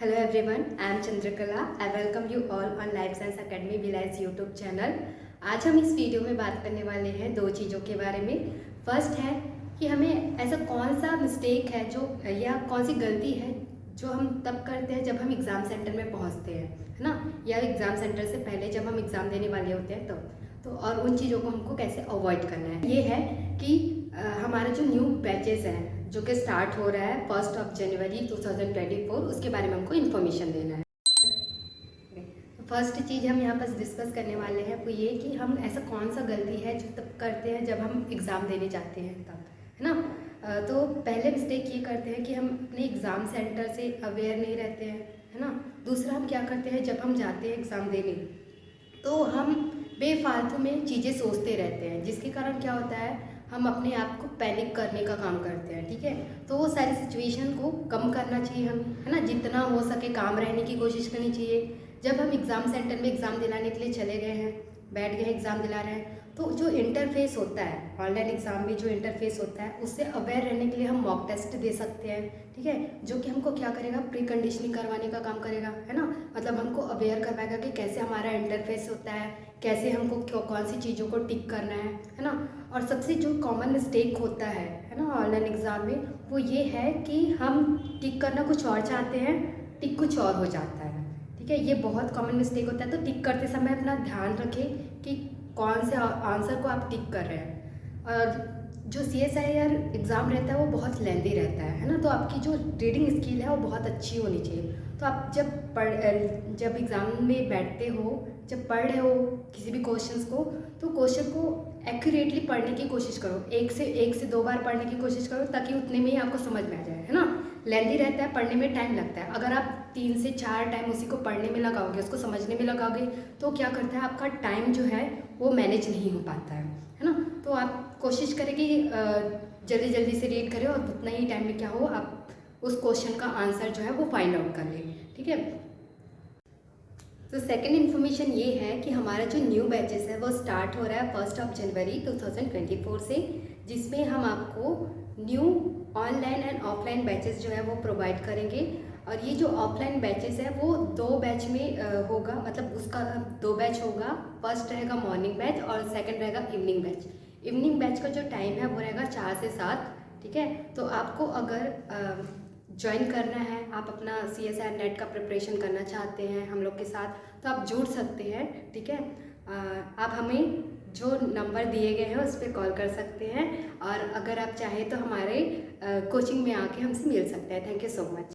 Hello everyone, I am Chandrakala. I welcome you all on Life Science Academy Vilas YouTube channel. आज हम इस video में बात करने वाले हैं दो चीज़ों के बारे में। फर्स्ट है कि हमें ऐसा कौन सा मिस्टेक है जो या कौन सी गलती है जो हम तब करते हैं जब हम एग्ज़ाम सेंटर में पहुंचते हैं, है ना, या एग्ज़ाम सेंटर से पहले जब हम एग्ज़ाम देने वाले होते हैं तो और उन चीज़ों को हमको कैसे अवॉइड करना है। ये है कि हमारा जो न्यू बैचेस हैं जो कि स्टार्ट हो रहा है 1 जनवरी 2024, उसके बारे में हमको इन्फॉर्मेशन देना है। फर्स्ट चीज़ हम यहाँ पर डिस्कस करने वाले हैं वो ये कि हम ऐसा कौन सा गलती है जो तब करते हैं जब हम एग्ज़ाम देने जाते हैं तब, है ना। तो पहले मिस्टेक ये करते हैं कि हम अपने एग्ज़ाम सेंटर से अवेयर नहीं रहते हैं, है ना। दूसरा हम क्या करते हैं जब हम जाते हैं एग्ज़ाम देने तो हम बेफालतू में चीज़ें सोचते रहते हैं, जिसके कारण क्या होता है हम अपने आप को पैनिक करने का काम करते हैं, ठीक है। तो वो सारी सिचुएशन को कम करना चाहिए हमें, है ना। जितना हो सके काम रहने की कोशिश करनी चाहिए। जब हम एग्ज़ाम सेंटर में एग्ज़ाम दिलाने के लिए चले गए हैं, बैठ गए एग्ज़ाम दिला रहे हैं, तो जो इंटरफेस होता है ऑनलाइन एग्ज़ाम में, जो इंटरफेस होता है उससे अवेयर रहने के लिए हम मॉक टेस्ट दे सकते हैं, ठीक है। जो कि हमको क्या करेगा, प्री कंडीशनिंग करवाने का काम करेगा, है ना। मतलब हमको अवेयर करवाएगा कि कैसे हमारा इंटरफेस होता है, कैसे हमको कौन सी चीज़ों को टिक करना है ना। और सबसे जो कॉमन मिस्टेक होता है ना ऑनलाइन एग्ज़ाम में, वो ये है कि हम टिक करना कुछ और चाहते हैं, टिक कुछ और हो जाता है, ठीक है। ये बहुत कॉमन मिस्टेक होता है। तो टिक करते समय अपना ध्यान रखें कि कौन से आंसर को आप टिक कर रहे हैं। और जो CSIR एग्ज़ाम रहता है वो बहुत लेंदी रहता है ना। तो आपकी जो रीडिंग स्किल है वो बहुत अच्छी होनी चाहिए। तो आप जब एग्ज़ाम में बैठते हो, जब पढ़ रहे हो किसी भी क्वेश्चंस को, तो क्वेश्चन को एक्यूरेटली पढ़ने की कोशिश करो। एक से दो बार पढ़ने की कोशिश करो ताकि उतने में ही आपको समझ में आ जाए, है ना। लेंदी रहता है, पढ़ने में टाइम लगता है। अगर आप 3 से 4 टाइम उसी को पढ़ने में लगाओगे, उसको समझने में लगाओगे, तो क्या करता है आपका टाइम जो है वो मैनेज नहीं हो पाता है ना। तो आप कोशिश करें कि जल्दी जल्दी से रीड करें और उतना ही टाइम में क्या हो आप उस क्वेश्चन का आंसर जो है वो फाइंड आउट कर लें, ठीक है। तो सेकंड इन्फॉर्मेशन ये है कि हमारा जो न्यू बैचेस है वो स्टार्ट हो रहा है 1 जनवरी 2024 से, जिसमें हम आपको new online and offline batches जो है वो प्रोवाइड करेंगे। और ये जो ऑफलाइन बैचेस है वो 2 बैच में होगा, मतलब उसका 2 बैच होगा। फर्स्ट रहेगा मॉर्निंग बैच और सेकंड रहेगा इवनिंग बैच। इवनिंग बैच का जो टाइम है वो रहेगा 4 से 7, ठीक है। तो आपको अगर ज्वाइन करना है, आप अपना CSIR नेट का प्रिपरेशन करना चाहते हैं हम लोग के साथ, तो आप जुड़ सकते हैं, ठीक है। आप हमें जो नंबर दिए गए हैं उस पर कॉल कर सकते हैं, और अगर आप चाहें तो हमारे कोचिंग में आके हमसे मिल सकते हैं। Thank you so much.